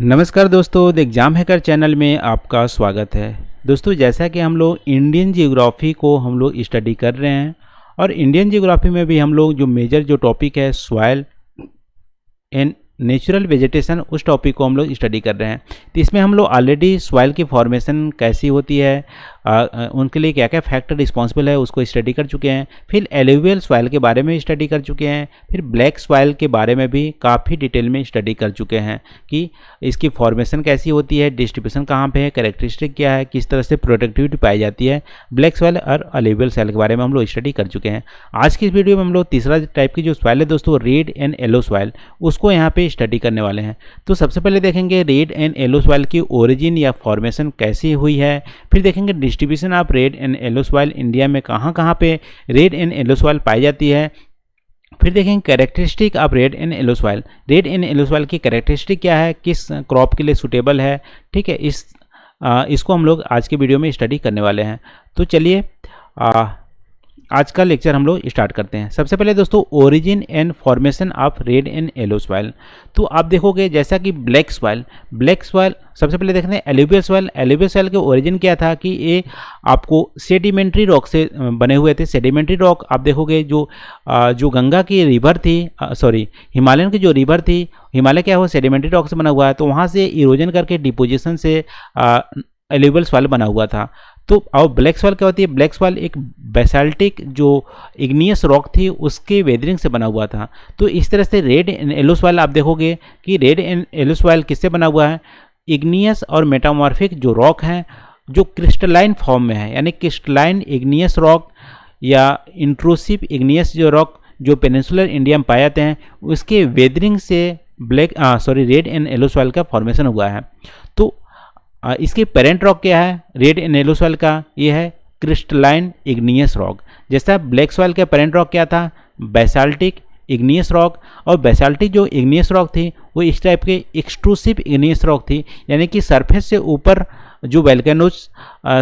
नमस्कार दोस्तों, the exam hacker channel में आपका स्वागत है। दोस्तों, जैसा कि हम लोग इंडियन जियोग्राफी को हम लोग स्टडी कर रहे हैं और इंडियन जियोग्राफी में भी हम लोग जो मेजर जो टॉपिक है सॉइल एंड नेचुरल वेजिटेशन, उस टॉपिक को हम लोग स्टडी कर रहे हैं। तो इसमें हम लोग ऑलरेडी सॉइल की फॉर्मेशन कैसी होती है, उनके लिए क्या क्या फैक्टर रिस्पॉन्सिबल है उसको स्टडी कर चुके हैं। फिर एलुवियल सॉइल के बारे में स्टडी कर चुके हैं। फिर ब्लैक सॉइल के बारे में भी काफ़ी डिटेल में स्टडी कर चुके हैं कि इसकी फॉर्मेशन कैसी होती है, डिस्ट्रीब्यूशन कहाँ पे है, कैरेक्टरिस्टिक क्या है, किस तरह से प्रोडक्टिविटी पाई जाती है। ब्लैक सॉइल और एलुवियल सॉइल के बारे में हम लोग स्टडी कर चुके हैं। आज की इस वीडियो में हम लोग तीसरा टाइप की जो सॉइल है दोस्तों, रेड एंड येलो सॉइल, उसको यहाँ पे स्टडी करने वाले हैं। तो सबसे पहले देखेंगे रेड एंड येलो सॉइल की ओरिजिन या फॉर्मेशन कैसी हुई है। फिर देखेंगे distribution of red and yellow soil, India में कहाँ कहाँ पे रेड एंड येलो सॉइल पाई जाती है। फिर देखेंगे characteristic of red and yellow soil, red and yellow soil की कैरेक्टरिस्टिक क्या है, किस क्रॉप के लिए सूटेबल है। ठीक है, इसको हम लोग आज के वीडियो में स्टडी करने वाले हैं। तो चलिए आज का लेक्चर हम लोग स्टार्ट करते हैं। सबसे पहले दोस्तों, origin and formation of red and yellow soil. तो आप देखोगे जैसा कि ब्लैक सॉइल सबसे पहले देखते हैं एलुवियल सॉइल। एलुवियल सॉइल के ओरिजिन क्या था कि ये आपको सेडिमेंट्री रॉक से बने हुए थे। सेडिमेंट्री रॉक आप देखोगे जो गंगा की रिवर थी, हिमालयन की जो रिवर थी, हिमालय क्या हुआ सेडिमेंट्री रॉक से बना हुआ है, तो वहाँ से इरोजन करके डिपोजिशन से एलुवियल सॉइल बना हुआ था। तो और ब्लैक सॉइल क्या होती है, ब्लैक सॉइल एक बेसाल्टिक जो इग्नियस रॉक थी उसके वेदरिंग से बना हुआ था। तो इस तरह से रेड एंड येलो सॉइल आप देखोगे कि रेड एंड येलो सॉइल किससे बना हुआ है, इग्नियस और मेटामॉर्फिक जो रॉक हैं जो क्रिस्टलाइन फॉर्म में है, यानी क्रिस्टलाइन इग्नियस रॉक या इंट्रूसिव इग्नियस जो रॉक जो पेनिनसुलर इंडिया में पाए जाते हैं, उसके वेदरिंग से रेड एंड येलो सॉइल का फॉर्मेशन हुआ है। तो इसके पेरेंट रॉक क्या है रेड एंड येलो सॉइल का, ये है क्रिस्टलाइन इग्नियस रॉक। जैसा ब्लैक सॉइल का पेरेंट रॉक क्या था, बेसाल्टिक इग्नियस रॉक। और बेसाल्टिक जो इग्नियस रॉक थी वो इस टाइप के एक्सट्रूसिव इग्नियस रॉक थी, यानी कि सरफेस से ऊपर जो वोल्केनोज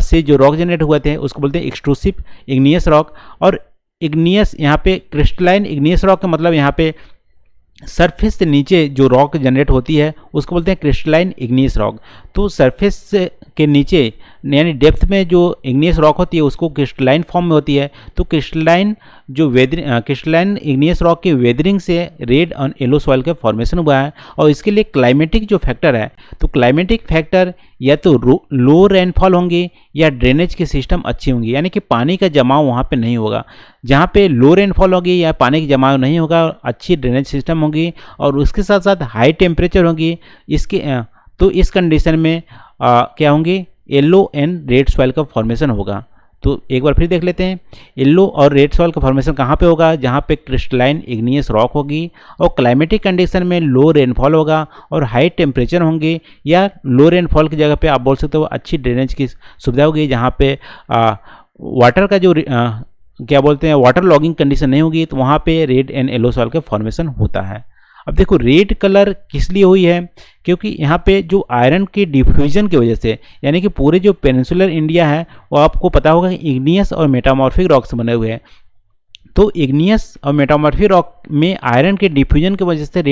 से जो रॉक जनरेट हुए थे उसको बोलते हैं एक्सट्रूसिव इग्नियस रॉक। और इग्नियस यहाँ पे क्रिस्टलाइन इग्नियस रॉक का मतलब यहाँ पे सरफेस से नीचे जो रॉक जनरेट होती है उसको बोलते हैं क्रिस्टलाइन इग्नियस रॉक। तो सरफेस के नीचे यानी डेप्थ में जो इग्नियस रॉक होती है उसको क्रिस्टलाइन फॉर्म में होती है। तो क्रिस्टलाइन इग्नियस रॉक की वेदरिंग से रेड और येलो सॉइल का फॉर्मेशन हुआ है। और इसके लिए क्लाइमेटिक जो फैक्टर है, तो क्लाइमेटिक फैक्टर या तो लो रेनफॉल होंगे या ड्रेनेज के सिस्टम अच्छी होंगी, यानी कि पानी का जमाव वहाँ पे नहीं होगा। जहाँ पे लो रेनफॉल होगी या पानी का जमाव नहीं होगा, अच्छी ड्रेनेज सिस्टम होगी और उसके साथ साथ हाई टेम्परेचर होगी। तो इस कंडीशन में क्या होंगे, येलो एंड रेड सॉइल का फॉर्मेशन होगा। तो एक बार फिर देख लेते हैं, येलो और रेड सॉइल का फॉर्मेशन कहाँ पे होगा, जहाँ पे क्रिस्टलाइन इग्नियस रॉक होगी और क्लाइमेटिक कंडीशन में लो रेनफॉल होगा और हाई टेम्परेचर होंगे, या लो रेनफॉल की जगह पे आप बोल सकते हो अच्छी ड्रेनेज की सुविधा होगी, जहाँ पे वाटर का जो क्या बोलते हैं वाटर लॉगिंग कंडीशन नहीं होगी, तो वहाँ पे रेड एंड येलो सॉइल का फॉर्मेशन होता है। अब देखो रेड कलर किस लिए हुई है, क्योंकि यहाँ पे जो आयरन के डिफ्यूजन की वजह से, यानी कि पूरे जो पेनिनसुलर इंडिया है वो आपको पता होगा कि इग्नियस और मेटामॉर्फिक रॉक से बने हुए हैं। तो इग्नियस और मेटामॉर्फिक रॉक में आयरन के डिफ्यूजन की वजह से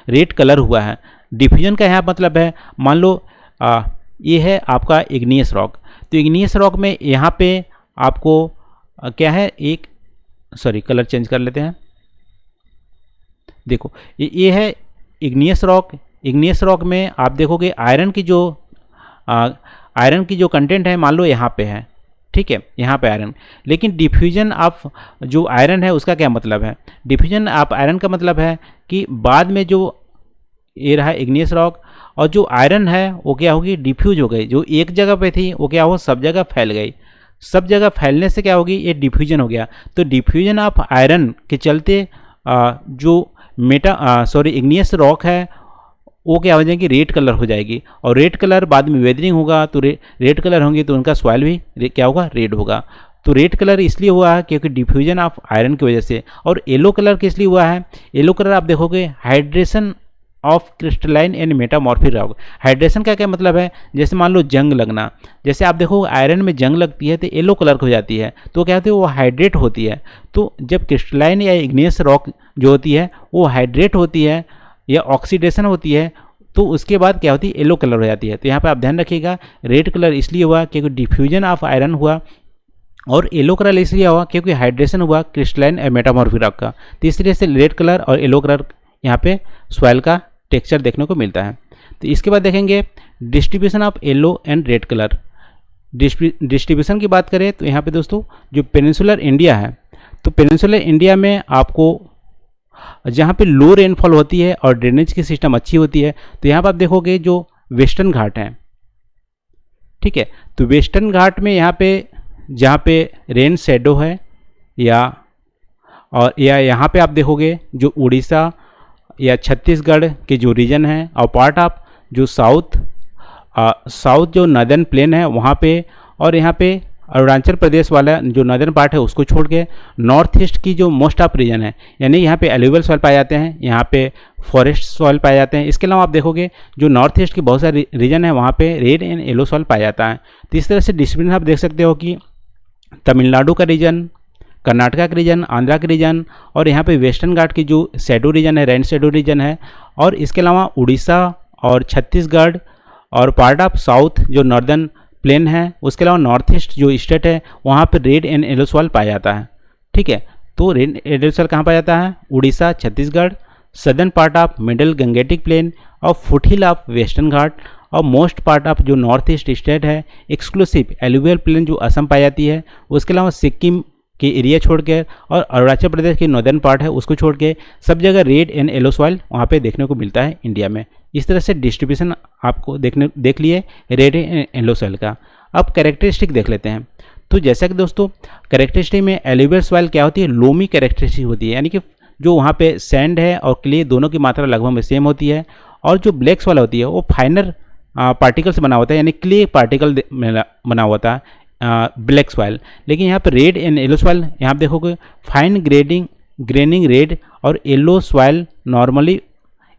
रेड कलर हुआ है। डिफ्यूजन का यहाँ मतलब है, मान लो ये है आपका इग्नियस रॉक, तो इग्नियस रॉक में यहाँ पे आपको क्या है कलर चेंज कर लेते हैं। देखो ये है इग्नियस रॉक। इग्नियस रॉक में आप देखोगे आयरन की जो कंटेंट है मान लो यहाँ पे है, ठीक है, यहाँ पे आयरन। लेकिन डिफ्यूजन ऑफ जो आयरन है उसका क्या मतलब है, डिफ्यूजन ऑफ आयरन का मतलब है कि बाद में जो ये रहा इग्नियस रॉक और जो आयरन है वो क्या होगी, डिफ्यूज हो गई। जो एक जगह पे थी वो क्या हो, सब जगह फैल गई। सब जगह फैलने से क्या होगी, ये डिफ्यूजन हो गया। तो डिफ्यूजन ऑफ आयरन के चलते जो इग्नियस रॉक है वो क्या हो जाएगी, रेड कलर हो जाएगी। और रेड कलर बाद में वेदरिंग होगा तो रेड कलर होंगे, तो उनका सॉइल भी क्या होगा, रेड होगा। तो रेड कलर इसलिए हुआ है क्योंकि डिफ्यूजन ऑफ आयरन की वजह से। और येलो कलर किस लिए हुआ है, येलो कलर आप देखोगे hydration of crystalline and metamorphic rock. Hydration का क्या मतलब है, जैसे मान लो जंग लगना, जैसे आप देखो आयरन में जंग लगती है तो येलो कलर हो जाती है, तो क्या होती है वो हाइड्रेट होती है। तो जब क्रिस्टलाइन या इग्नियस रॉक जो होती है वो हाइड्रेट होती है या ऑक्सीडेशन होती है, तो उसके बाद क्या होती है, येलो कलर हो जाती है। तो यहाँ पे आप ध्यान रखिएगा, रेड कलर इसलिए हुआ क्योंकि डिफ्यूजन ऑफ आयरन हुआ, और येलो कलर इसलिए हुआ क्योंकि हाइड्रेशन हुआ क्रिस्टलाइन मेटामॉर्फिक रॉक का। तो इस तरह से रेड कलर और येलो कलर यहाँ पे सॉइल का टेक्सचर देखने को मिलता है। तो इसके बाद देखेंगे distribution of yellow and red colour. Distribution की बात करें तो यहाँ पे दोस्तों जो पेनिनसुलर इंडिया है, तो पेनिनसुलर इंडिया में आपको जहाँ पे लो रेनफॉल होती है और ड्रेनेज की सिस्टम अच्छी होती है, तो यहाँ पर आप देखोगे जो वेस्टर्न घाट हैं, ठीक है, तो वेस्टर्न घाट में यहाँ पे जहाँ पे रेन शेडो है या यहाँ पे आप देखोगे जो उड़ीसा या छत्तीसगढ़ के जो रीजन है, और पार्ट ऑफ जो साउथ जो नदर्न प्लेन है वहाँ पे, और यहाँ पे अरुणाचल प्रदेश वाला जो नदर्न पार्ट है उसको छोड़ के नॉर्थ ईस्ट की जो मोस्ट ऑफ रीजन है, यानी यहाँ पे एल्यूवियल सॉइल पाए जाते हैं, यहाँ पे फॉरेस्ट सॉइल पाए जाते हैं। इसके अलावा आप देखोगे जो नॉर्थ ईस्ट की बहुत सारे रीजन है वहाँ पे रेड एंड येलो सॉइल पाया जाता है। तो इस तरह से डिस्ट्रीब्यूशन आप देख सकते हो कि तमिलनाडु का रीजन, कर्नाटका का रीजन, आंध्रा का रीजन, और यहाँ पे वेस्टर्न घाट की जो शेडो रीजन है, रेन शेडो रीजन है, और इसके अलावा उड़ीसा और छत्तीसगढ़ और पार्ट ऑफ साउथ जो नॉर्दर्न प्लेन है, उसके अलावा नॉर्थ ईस्ट जो स्टेट है वहाँ पे रेड एंड येलो सॉइल पाया जाता है, ठीक है। तो रेड येलो सॉइल कहाँ पाया जाता है, Orissa, Chhattisgarh, southern part of middle Gangetic plain और फुटहिल ऑफ वेस्टर्न घाट, और मोस्ट पार्ट ऑफ जो नॉर्थ ईस्ट स्टेट है, एक्सक्लूसिव एलुवियल प्लेन जो असम पाई जाती है, उसके अलावा सिक्किम के एरिया छोड़ के और अरुणाचल प्रदेश की नॉर्दर्न पार्ट है उसको छोड़ के सब जगह रेड एंड येलो सॉइल वहाँ पे देखने को मिलता है इंडिया में। इस तरह से डिस्ट्रीब्यूशन आपको देख लिए रेड एंड येलो सॉइल का। अब कैरेक्टरिस्टिक देख लेते हैं। तो जैसा कि दोस्तों कैरेक्टरिस्टिक में एलुवियल सॉइल क्या होती है, लोमी कैरेक्टरिस्टिक होती है, यानी कि जो वहाँ पे सैंड है और क्ले दोनों की मात्रा लगभग में सेम होती है, और जो ब्लैक सॉइल होती है वो फाइनर पार्टिकल से बना होता है, यानी क्ले पार्टिकल बना होता है ब्लैक सॉइल। लेकिन यहाँ पे रेड एंड येलो सॉइल यहाँ देखोगे फाइन ग्रेनिंग रेड और येलो सॉइल नॉर्मली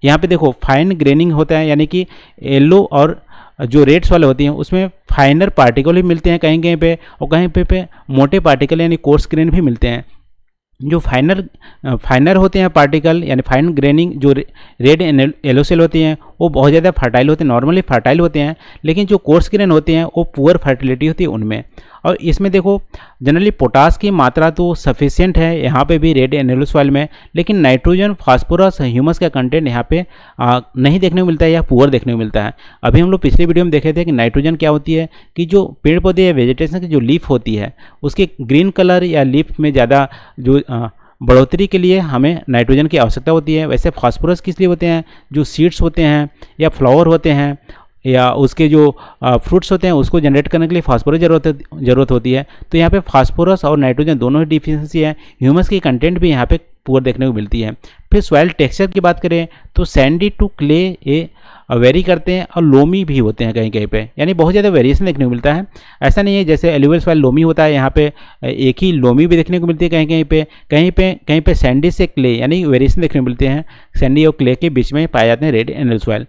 यहाँ पे देखो फाइन ग्रेनिंग होता है, यानी कि येलो और जो रेड सॉइल होती हैं उसमें फाइनर पार्टिकल भी मिलते हैं कहीं कहीं पे, और कहीं पे मोटे पार्टिकल यानी कोर्स ग्रेन भी मिलते हैं। जो फाइनर होते हैं पार्टिकल यानी फाइन ग्रेनिंग जो रेड एंड येलो सेल होती हैं वो बहुत ज़्यादा फर्टाइल होते हैं, नॉर्मली फर्टाइल होते हैं, लेकिन जो कोर्स ग्रेन होते हैं वो पुअर फर्टिलिटी होती है उनमें। और इसमें देखो जनरली पोटास की मात्रा तो सफिशिएंट है यहाँ पे भी रेड एंड येलो सॉइल में, लेकिन नाइट्रोजन, फास्फोरस, ह्यूमस का कंटेंट यहाँ पे नहीं देखने को मिलता है या पुअर देखने को मिलता है। अभी हम लोग पिछले वीडियो में देखे थे कि नाइट्रोजन क्या होती है, कि जो पेड़ पौधे या वेजिटेशन की जो लीफ होती है उसके ग्रीन कलर या लीफ में ज़्यादा जो बढ़ोतरी के लिए हमें नाइट्रोजन की आवश्यकता होती है। वैसे फास्फोरस किस लिए होते हैं, जो सीड्स होते हैं या फ्लावर होते हैं या उसके जो फ्रूट्स होते हैं उसको जनरेट करने के लिए फास्फोरस ज़रूरत होती है। तो यहाँ पे फास्फोरस और नाइट्रोजन दोनों ही डिफिशिएंसी है। ह्यूमस की कंटेंट भी यहाँ पे पुअर देखने को मिलती है। फिर सॉइल टेक्सचर की बात करें तो सैंडी टू क्ले ये वेरी करते हैं और लोमी भी होते हैं कहीं कहीं पे, यानी बहुत ज़्यादा वेरिएशन देखने को मिलता है। ऐसा नहीं है जैसे एलुवियल सॉइल लोमी होता है, यहाँ पे एक ही लोमी भी देखने को मिलती है कहीं पे सैंडी से क्ले यानी वेरिएशन देखने को मिलते हैं। सैंडी और क्ले के बीच में पाए जाते हैं रेड एंड येलो सॉइल।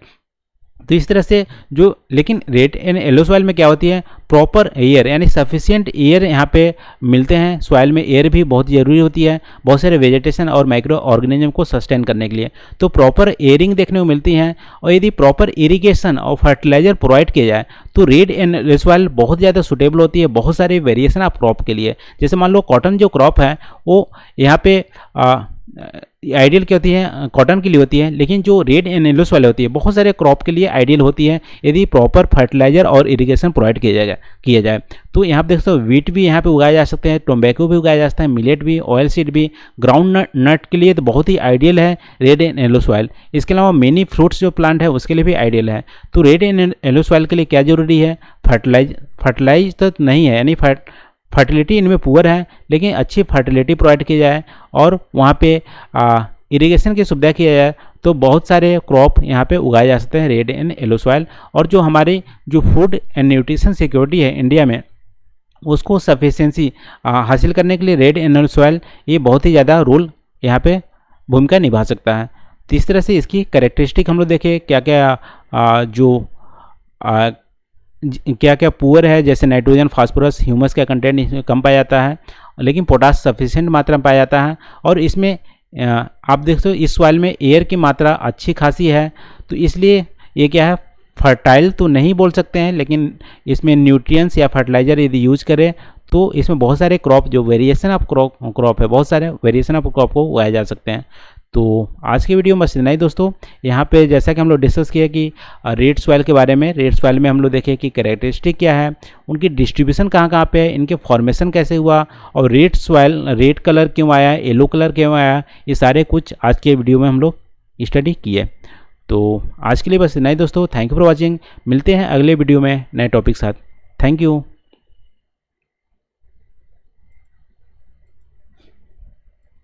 तो इस तरह से जो लेकिन रेड एंड येलो सॉइल में क्या होती है, प्रॉपर एयर यानी सफिशिएंट एयर यहाँ पे मिलते हैं। सॉइल में एयर भी बहुत ज़रूरी होती है बहुत सारे वेजिटेशन और माइक्रो ऑर्गेनिज्म को सस्टेन करने के लिए, तो प्रॉपर एयरिंग देखने को मिलती है। और यदि प्रॉपर इरिगेशन और फर्टिलाइजर प्रोवाइड किया जाए तो रेड एंड येलो सॉइल बहुत ज़्यादा सुटेबल होती है बहुत सारे वेरिएशन ऑफ क्रॉप के लिए। जैसे मान लो कॉटन जो क्रॉप है वो यहाँ पे आइडियल क्या होती है, कॉटन के लिए होती है, लेकिन जो रेड एंड येलो सॉइल होती है बहुत सारे क्रॉप के लिए आइडियल होती है यदि प्रॉपर फर्टिलाइजर और इरिगेशन प्रोवाइड किया जाए। तो यहाँ पे देख सकते हो वीट भी यहाँ पे उगाए जा सकते हैं, टोबैको भी उगाया जा सकता है, मिलेट भी, ऑयल सीड भी, ग्राउंड नट के लिए तो बहुत ही आइडियल है रेड एंड येलो सॉइल। इसके अलावा मेनी फ्रूट्स जो प्लांट है उसके लिए भी आइडियल है। तो रेड एंड येलो सॉइल के लिए क्या जरूरी है, फर्टिलाइज तो नहीं है, यानी फर्टिलिटी इनमें पुअर है, लेकिन अच्छी फर्टिलिटी प्रोवाइड की जाए और वहाँ पे इरिगेशन की सुविधा किया जाए तो बहुत सारे क्रॉप यहाँ पे उगाए जा सकते हैं रेड एंड येलो सॉइल। और जो हमारी जो फूड एंड न्यूट्रिशन सिक्योरिटी है इंडिया में उसको सफिशिएंसी हासिल करने के लिए रेड एंड येलो सॉइल ये बहुत ही ज़्यादा रोल यहाँ पे भूमिका निभा सकता है। तो इस तरह से इसकी कैरेक्टरिस्टिक हम लोग देखें क्या क्या पुअर है, जैसे नाइट्रोजन, फास्फोरस, ह्यूमस का कंटेंट इसमें कम पाया जाता है, लेकिन पोटास सफिशिएंट मात्रा में पाया जाता है। और इसमें आप देखते हो इस सॉइल में एयर की मात्रा अच्छी खासी है, तो इसलिए ये क्या है, फर्टाइल तो नहीं बोल सकते हैं, लेकिन इसमें न्यूट्रिएंट्स या फर्टिलाइज़र यदि यूज करें तो इसमें बहुत सारे क्रॉप जो वेरिएशन ऑफ क्रॉप है, बहुत सारे वेरिएशन ऑफ क्रॉप को उगाए जा सकते हैं। तो आज की वीडियो में बस इतना ही दोस्तों। यहाँ पे जैसा कि हम लोग डिस्कस किया कि रेड सॉइल के बारे में, रेड सॉइल में हम लोग देखें कि कैरेक्टरिस्टिक क्या है, उनकी डिस्ट्रीब्यूशन कहाँ कहाँ पे है, इनके फॉर्मेशन कैसे हुआ, और रेड सॉइल रेड कलर क्यों आया, येलो कलर क्यों आया, ये सारे कुछ आज के वीडियो में हम लोग स्टडी किए। तो आज के लिए बस इतना ही दोस्तों। Thank you for watching. मिलते हैं अगले वीडियो में नए टॉपिक साथ। Thank you.